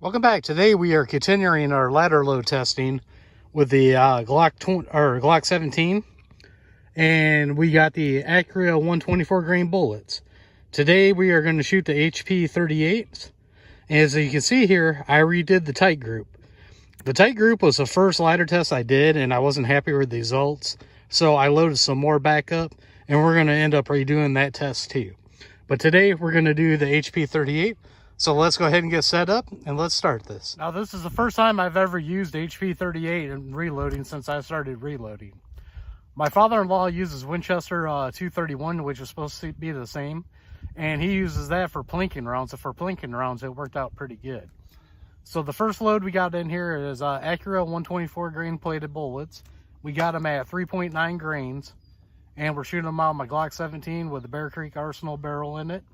Welcome back. Today we are continuing our ladder load testing with the Glock 17, and we got the Accura 124 grain bullets. Today we are going to shoot the HP38. As you can see here, I redid the tight group. The tight group was the first ladder test I did, and I wasn't happy with the results, so I loaded some more back up, and we're going to end up redoing that test too. But today we're going to do the HP38. So let's go ahead and get set up and let's start this. Now this is the first time I've ever used HP38 in reloading since I started reloading. My father-in-law uses Winchester 231, which is supposed to be the same, and he uses that for plinking rounds. And for plinking rounds, it worked out pretty good. So the first load we got in here is Accura 124 grain plated bullets. We got them at 3.9 grains, and we're shooting them out of my Glock 17 with the Bear Creek Arsenal barrel in it.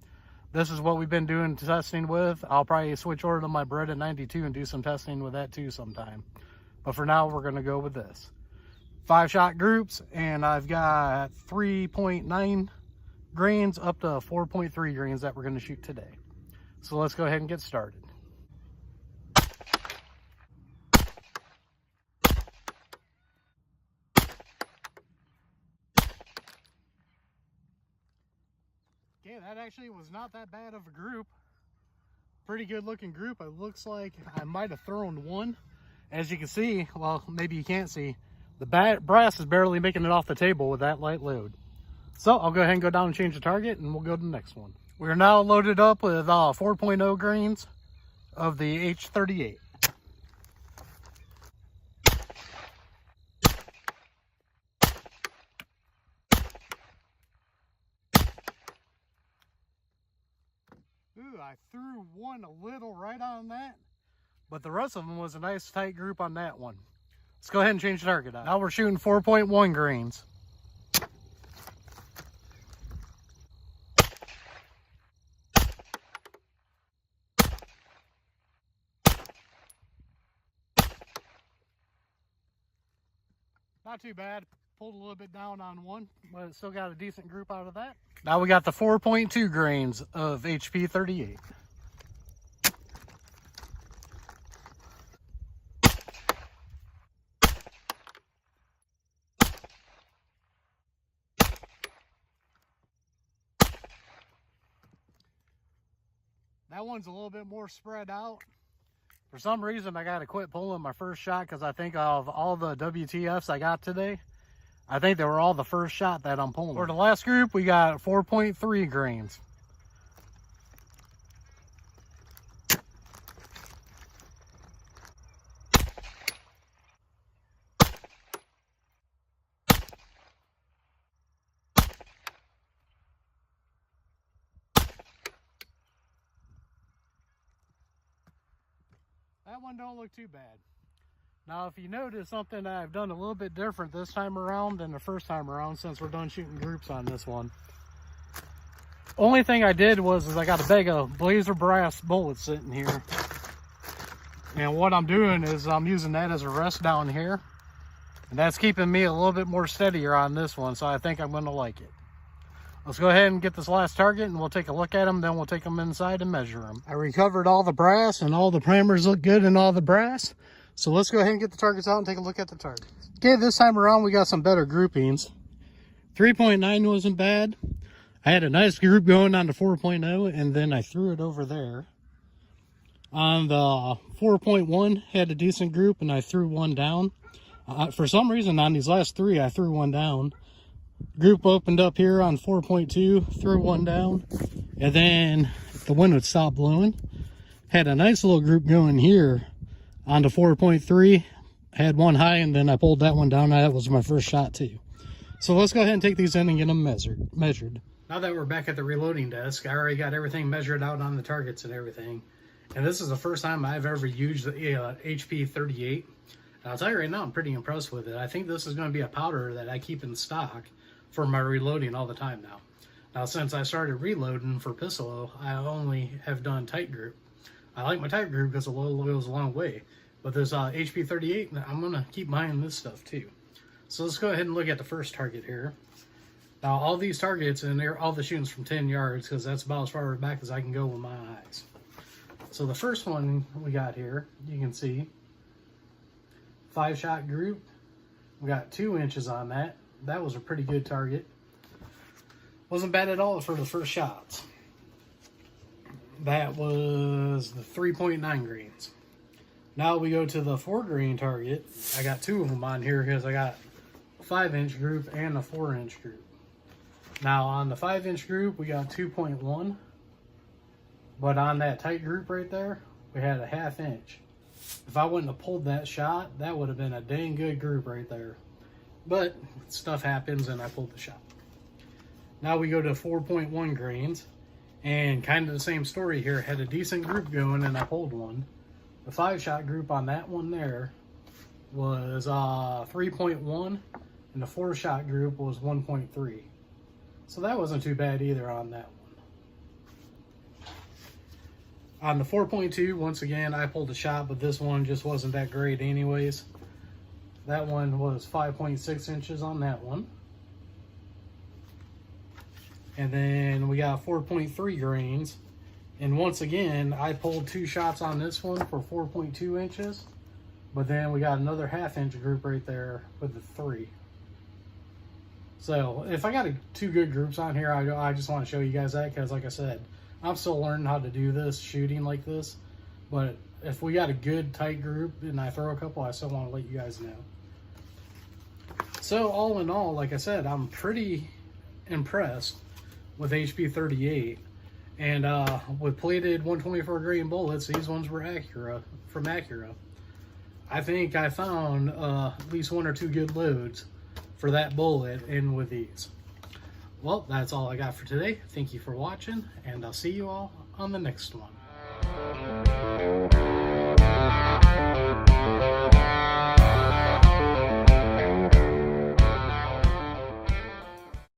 This is what we've been doing testing with. I'll probably switch over to my Beretta 92 and do some testing with that too sometime. But for now, we're going to go with this. 5-shot groups, and I've got 3.9 grains up to 4.3 grains that we're going to shoot today. So let's go ahead and get started. Okay, that actually was not that bad of a group. Pretty good looking group. It looks like I might have thrown one. As you can see, well, maybe you can't see, the brass is barely making it off the table with that light load. So I'll go ahead and go down and change the target, and we'll go to the next one. We're now loaded up with 4.0 grains of the H38. Ooh, I threw one a little right on that, but the rest of them was a nice tight group on that one. Let's go ahead and change the target out. Now we're shooting 4.1 grains. Not too bad. Pulled a little bit down on one, but still got a decent group out of that. Now we got the 4.2 grains of HP38. That one's a little bit more spread out. For some reason, I got to quit pulling my first shot because I think of all the WTFs I got today, I think they were all the first shot that I'm pulling. For the last group, we got 4.3 grains. That one don't look too bad. Now, if you notice something that I've done a little bit different this time around than the first time around, since we're done shooting groups on this one. Only thing I did was I got a bag of Blazer brass bullets sitting here. And what I'm doing is I'm using that as a rest down here. And that's keeping me a little bit more steadier on this one, so I think I'm going to like it. Let's go ahead and get this last target and we'll take a look at them, then we'll take them inside and measure them. I recovered all the brass and all the primers look good in all the brass. So let's go ahead and get the targets out and take a look at the targets. Okay, this time around we got some better groupings. 3.9 wasn't bad. I had a nice group going on to 4.0 and then I threw it over there. On the 4.1 had a decent group and I threw one down. For some reason on these last three I threw one down. Group opened up here on 4.2, threw one down, and then the wind would stop blowing. Had a nice little group going here onto 4.3, had one high, and then I pulled that one down. That was my first shot too. So let's go ahead and take these in and get them measured. Now that we're back at the reloading desk, I already got everything measured out on the targets and everything. And this is the first time I've ever used the HP38. And I'll tell you right now, I'm pretty impressed with it. I think this is going to be a powder that I keep in stock for my reloading all the time now. Now, since I started reloading for pistol, I only have done tight group. I like my tight group because the load goes a long way. But this HP38, I'm going to keep buying this stuff too. So let's go ahead and look at the first target here. Now, all these targets, and all the shooting's from 10 yards because that's about as far back as I can go with my eyes. So the first one we got here, you can see 5-shot group. We got 2 inches on that. That was a pretty good target. Wasn't bad at all for the first shots. That was the 3.9 grains. Now we go to the 4 grain target. I got 2 of them on here because I got a 5-inch group and a 4-inch group. Now on the 5-inch group, we got 2.1. But on that tight group right there, we had a 1/2 inch. If I wouldn't have pulled that shot, that would have been a dang good group right there. But stuff happens and I pulled the shot. Now we go to 4.1 grains. And kind of the same story here. Had a decent group going and I pulled one. The 5-shot group on that one there was 3.1. And the 4-shot group was 1.3. So that wasn't too bad either on that one. On the 4.2, once again, I pulled a shot, but this one just wasn't that great anyways. That one was 5.6 inches on that one. And then we got 4.3 grains. And once again, I pulled 2 shots on this one for 4.2 inches. But then we got another 1/2 inch group right there with the 3. So if I got 2 good groups on here, I just want to show you guys that because like I said, I'm still learning how to do this, shooting like this. But if we got a good tight group and I throw a couple, I still want to let you guys know. So all in all, like I said, I'm pretty impressed with HP38. And with plated 124 grain bullets, these ones were Accura, from Accura. I think I found at least 1 or 2 good loads for that bullet in with these. Well, that's all I got for today. Thank you for watching, and I'll see you all on the next one.